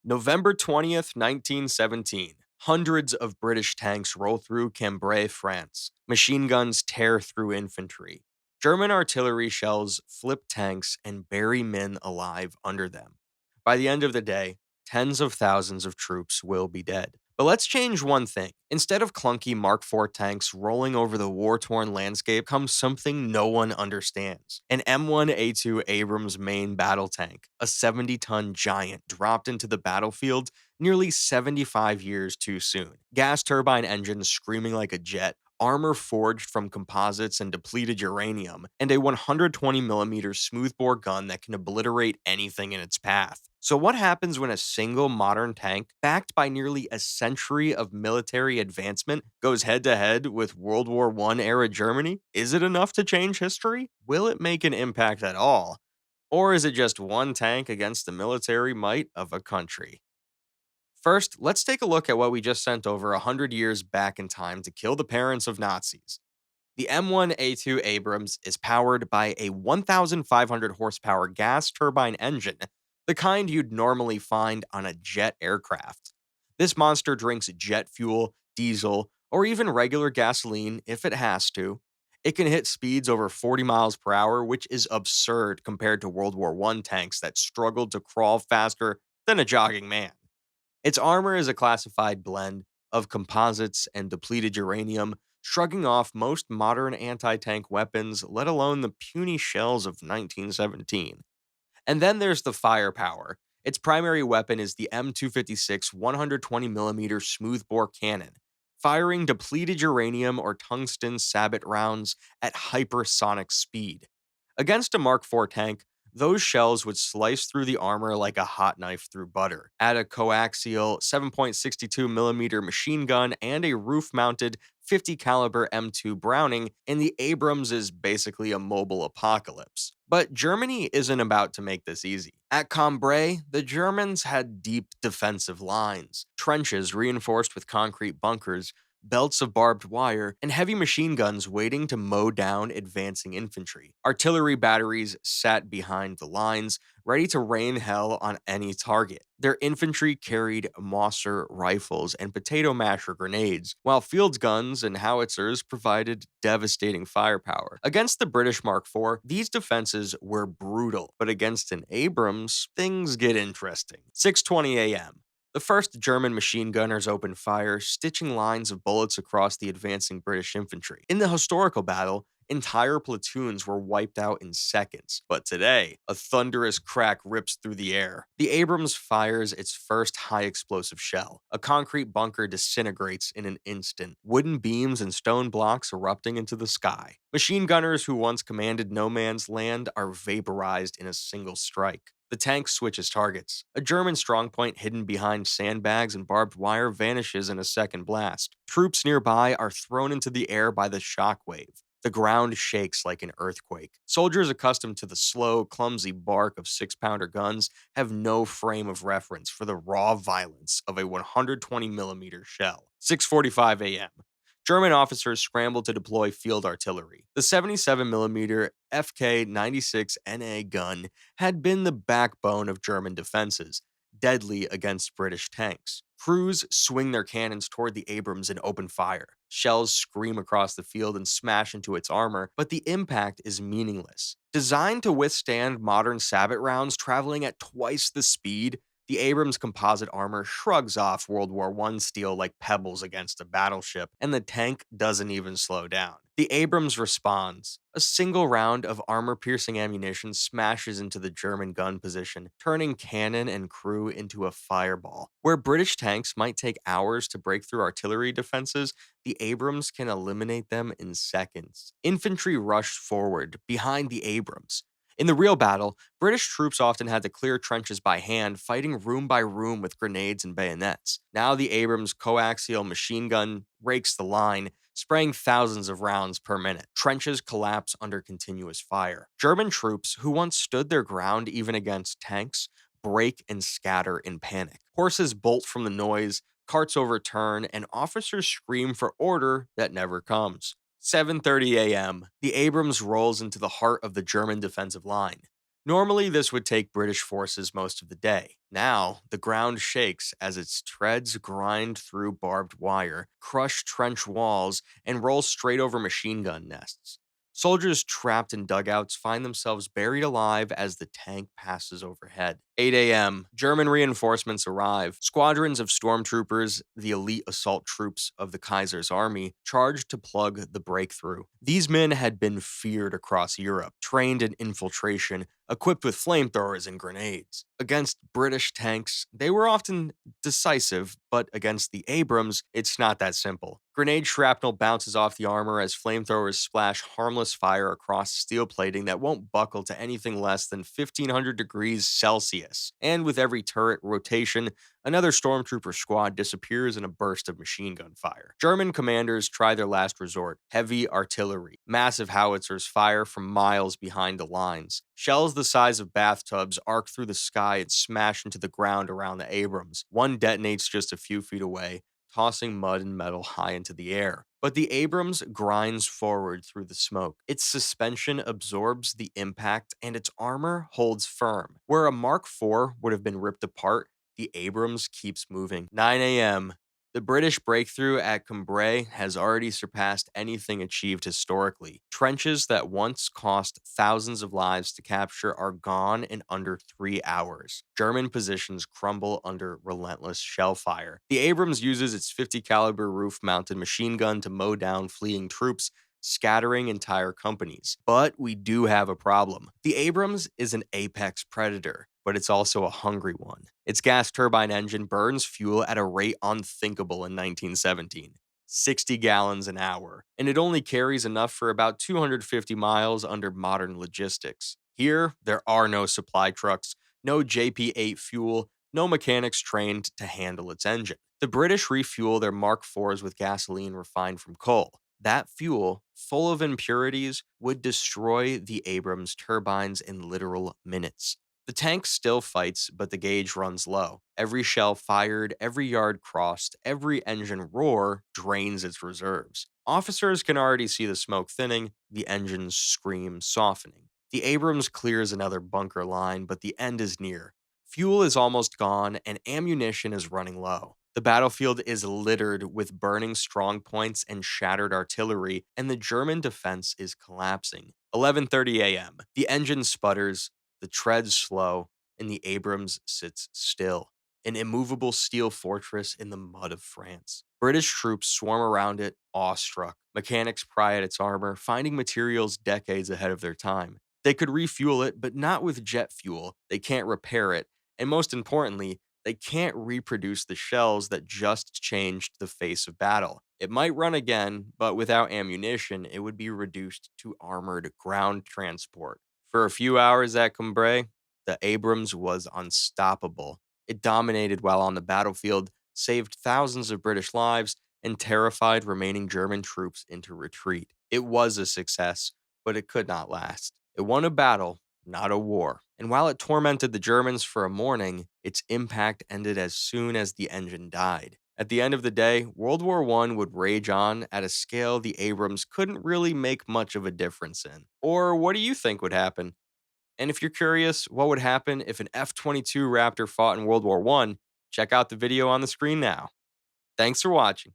November 20th, 1917. Hundreds of British tanks roll through Cambrai, France. Machine guns tear through infantry. German artillery shells flip tanks and bury men alive under them. By the end of the day, tens of thousands of troops will be dead. But let's change one thing. Instead of clunky Mark IV tanks rolling over the war torn landscape comes something no one understands. An M1A2 Abrams main battle tank, a 70-ton giant dropped into the battlefield nearly 75 years too soon. Gas turbine engines screaming like a jet, armor forged from composites and depleted uranium, and a 120mm smoothbore gun that can obliterate anything in its path. So, what happens when a single modern tank, backed by nearly a century of military advancement, goes head to head with World War I era Germany? Is it enough to change history? Will it make an impact at all? Or is it just one tank against the military might of a country? First, let's take a look at what we just sent over 100 years back in time to kill the parents of Nazis. The M1A2 Abrams is powered by a 1,500 horsepower gas turbine engine, the kind you'd normally find on a jet aircraft. This monster drinks jet fuel, diesel, or even regular gasoline if it has to. It can hit speeds over 40 miles per hour, which is absurd compared to World War I tanks that struggled to crawl faster than a jogging man. Its armor is a classified blend of composites and depleted uranium, shrugging off most modern anti tank weapons, let alone the puny shells of 1917. And then there's the firepower. Its primary weapon is the M256 120mm smoothbore cannon, firing depleted uranium or tungsten sabot rounds at hypersonic speed. Against a Mark IV tank, those shells would slice through the armor like a hot knife through butter. Add a coaxial 7.62mm machine gun and a roof-mounted 50 caliber M2 Browning, and the Abrams is basically a mobile apocalypse. But Germany isn't about to make this easy. At Cambrai, the Germans had deep defensive lines, trenches reinforced with concrete bunkers, belts of barbed wire, and heavy machine guns waiting to mow down advancing infantry. Artillery batteries sat behind the lines, ready to rain hell on any target. Their infantry carried Mauser rifles and potato masher grenades, while field guns and howitzers provided devastating firepower. Against the British Mark IV, these defenses were brutal, but against an Abrams, things get interesting. 6:20 a.m. The first German machine gunners opened fire, stitching lines of bullets across the advancing British infantry. In the historical battle, entire platoons were wiped out in seconds. But today, a thunderous crack rips through the air. The Abrams fires its first high explosive shell. A concrete bunker disintegrates in an instant, wooden beams and stone blocks erupting into the sky. Machine gunners who once commanded no man's land are vaporized in a single strike. The tank switches targets. A German strongpoint hidden behind sandbags and barbed wire vanishes in a second blast. Troops nearby are thrown into the air by the shockwave. The ground shakes like an earthquake. Soldiers accustomed to the slow, clumsy bark of six-pounder guns have no frame of reference for the raw violence of a 120mm shell. 6:45 a.m. German officers scrambled to deploy field artillery. The 77mm FK-96NA gun had been the backbone of German defenses, deadly against British tanks. Crews swing their cannons toward the Abrams and open fire. Shells scream across the field and smash into its armor, but the impact is meaningless. Designed to withstand modern sabot rounds traveling at twice the speed, the Abrams composite armor shrugs off World War I steel like pebbles against a battleship, and the tank doesn't even slow down. The Abrams responds. A single round of armor-piercing ammunition smashes into the German gun position, turning cannon and crew into a fireball. Where British tanks might take hours to break through artillery defenses, the Abrams can eliminate them in seconds. Infantry rushed forward, behind the Abrams. In the real battle, British troops often had to clear trenches by hand, fighting room by room with grenades and bayonets. Now the Abrams coaxial machine gun rakes the line, spraying thousands of rounds per minute. Trenches collapse under continuous fire. German troops, who once stood their ground even against tanks, break and scatter in panic. Horses bolt from the noise, carts overturn, and officers scream for order that never comes. 7:30 a.m. The Abrams rolls into the heart of the German defensive line. Normally, this would take British forces most of the day. Now, the ground shakes as its treads grind through barbed wire, crush trench walls, and roll straight over machine gun nests. Soldiers trapped in dugouts find themselves buried alive as the tank passes overhead. 8 a.m. German reinforcements arrive. Squadrons of stormtroopers, the elite assault troops of the Kaiser's army, charged to plug the breakthrough. These men had been feared across Europe, trained in infiltration, equipped with flamethrowers and grenades. Against British tanks, they were often decisive, but against the Abrams, it's not that simple. Grenade shrapnel bounces off the armor as flamethrowers splash harmless fire across steel plating that won't buckle to anything less than 1500 degrees Celsius. And with every turret rotation, another stormtrooper squad disappears in a burst of machine gun fire. German commanders try their last resort: heavy artillery. Massive howitzers fire from miles behind the lines. Shells the size of bathtubs arc through the sky and smash into the ground around the Abrams. One detonates just a few feet away, tossing mud and metal high into the air. But the Abrams grinds forward through the smoke. Its suspension absorbs the impact and its armor holds firm. Where a Mark IV would have been ripped apart, the Abrams keeps moving. 9 a.m. The British breakthrough at Cambrai has already surpassed anything achieved historically. Trenches that once cost thousands of lives to capture are gone in under 3 hours. German positions crumble under relentless shell fire. The Abrams uses its 50 caliber roof-mounted machine gun to mow down fleeing troops, scattering entire companies. But we do have a problem. The Abrams is an apex predator, but it's also a hungry one. Its gas turbine engine burns fuel at a rate unthinkable in 1917. 60 gallons an hour, and it only carries enough for about 250 miles under modern logistics. Here, there are no supply trucks, no JP-8 fuel, no mechanics trained to handle its engine. The British refuel their Mark IVs with gasoline refined from coal. That fuel, full of impurities, would destroy the Abrams turbines in literal minutes. The tank still fights, but the gauge runs low. Every shell fired, every yard crossed, every engine roar drains its reserves. Officers can already see the smoke thinning, the engines scream softening. The Abrams clears another bunker line, but the end is near. Fuel is almost gone, and ammunition is running low. The battlefield is littered with burning strong points and shattered artillery, and the German defense is collapsing. 11:30 a.m. The engine sputters, the treads slow, and the Abrams sits still, an immovable steel fortress in the mud of France. British troops swarm around it, awestruck. Mechanics pry at its armor, finding materials decades ahead of their time. They could refuel it, but not with jet fuel. They can't repair it, and most importantly, they can't reproduce the shells that just changed the face of battle. It might run again, but without ammunition, it would be reduced to armored ground transport. For a few hours at Cambrai, the Abrams was unstoppable. It dominated while on the battlefield, saved thousands of British lives, and terrified remaining German troops into retreat. It was a success, but it could not last. It won a battle, not a war. And while it tormented the Germans for a morning, its impact ended as soon as the engine died. At the end of the day, World War I would rage on at a scale the Abrams couldn't really make much of a difference in. Or what do you think would happen? And if you're curious what would happen if an F-22 Raptor fought in World War I, check out the video on the screen now. Thanks for watching.